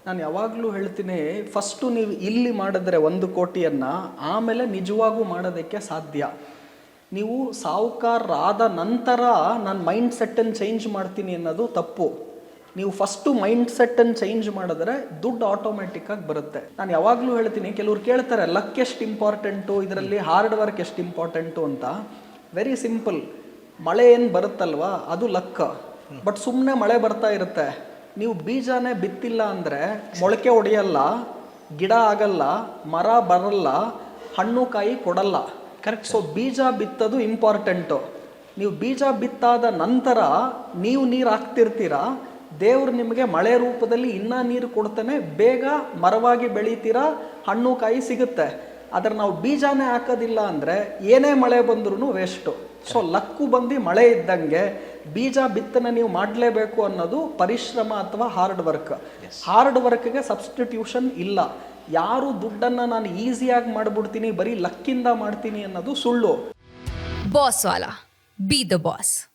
ನಾನು ಯಾವಾಗಲೂ ಹೇಳ್ತೀನಿ, ಫಸ್ಟು ನೀವು ಇಲ್ಲಿ ಮಾಡಿದ್ರೆ 1 ಕೋಟಿಯನ್ನು ಆಮೇಲೆ ನಿಜವಾಗೂ ಮಾಡೋದಕ್ಕೆ ಸಾಧ್ಯ. ನೀವು ಸಾಹುಕಾರರಾದ ನಂತರ ನಾನು ಮೈಂಡ್ ಸೆಟ್ಟನ್ನು ಚೇಂಜ್ ಮಾಡ್ತೀನಿ ಅನ್ನೋದು ತಪ್ಪು. ನೀವು ಫಸ್ಟು ಮೈಂಡ್ ಸೆಟ್ಟನ್ನು ಚೇಂಜ್ ಮಾಡಿದ್ರೆ ದುಡ್ಡು ಆಟೋಮೆಟಿಕ್ಕಾಗಿ ಬರುತ್ತೆ. ನಾನು ಯಾವಾಗಲೂ ಹೇಳ್ತೀನಿ, ಕೆಲವ್ರು ಕೇಳ್ತಾರೆ ಲಕ್ ಎಷ್ಟು ಇಂಪಾರ್ಟೆಂಟು, ಇದರಲ್ಲಿ ಹಾರ್ಡ್ ವರ್ಕ್ ಎಷ್ಟು ಇಂಪಾರ್ಟೆಂಟು ಅಂತ. Very simple. ಮಳೆ ಏನು ಬರುತ್ತಲ್ವಾ ಅದು ಲಕ್. ಬಟ್ ಸುಮ್ಮನೆ ಮಳೆ ಬರ್ತಾ ಇರುತ್ತೆ, ನೀವು ಬೀಜನೇ ಬಿತ್ತಿಲ್ಲ ಅಂದರೆ ಮೊಳಕೆ ಹೊಡೆಯಲ್ಲ, ಗಿಡ ಆಗಲ್ಲ, ಮರ ಬರಲ್ಲ, ಹಣ್ಣು ಕಾಯಿ ಕೊಡಲ್ಲ. ಕರೆಕ್ಟ್. ಸೊ ಬೀಜ ಬಿತ್ತೋದು ಇಂಪಾರ್ಟೆಂಟು. ನೀವು ಬೀಜ ಬಿತ್ತಾದ ನಂತರ ನೀವು ನೀರು ಹಾಕ್ತಿರ್ತೀರಾ, ದೇವ್ರು ನಿಮಗೆ ಮಳೆ ರೂಪದಲ್ಲಿ ಇನ್ನೂ ನೀರು ಕೊಡ್ತಾನೆ, ಬೇಗ ಮರವಾಗಿ ಬೆಳೀತೀರಾ, ಹಣ್ಣು ಕಾಯಿ ಸಿಗುತ್ತೆ. ಆದರೆ ನಾವು ಬೀಜನೇ ಹಾಕೋದಿಲ್ಲ ಅಂದರೆ ಏನೇ ಮಳೆ ಬಂದ್ರೂ ವೇಸ್ಟು. ಸೊ ಲಕ್ಕು ಬಂದು ಮಳೆ ಇದ್ದಂಗೆ ಬೀಜ ಬಿತ್ತನೆ ನೀವು ಮಾಡಲೇಬೇಕು ಅನ್ನೋದು ಪರಿಶ್ರಮ ಅಥವಾ ಹಾರ್ಡ್ ವರ್ಕ್. ಹಾರ್ಡ್ ವರ್ಕ್ಗೆ ಸಬ್ಸ್ಟಿಟ್ಯೂಷನ್ ಇಲ್ಲ. ಯಾರು ದುಡ್ಡನ್ನು ನಾನು ಈಸಿಯಾಗಿ ಮಾಡಿಬಿಡ್ತೀನಿ, ಬರೀ ಲಕ್ಕಿಂದ ಮಾಡ್ತೀನಿ ಅನ್ನೋದು ಸುಳ್ಳು. Boss Vala, B the boss.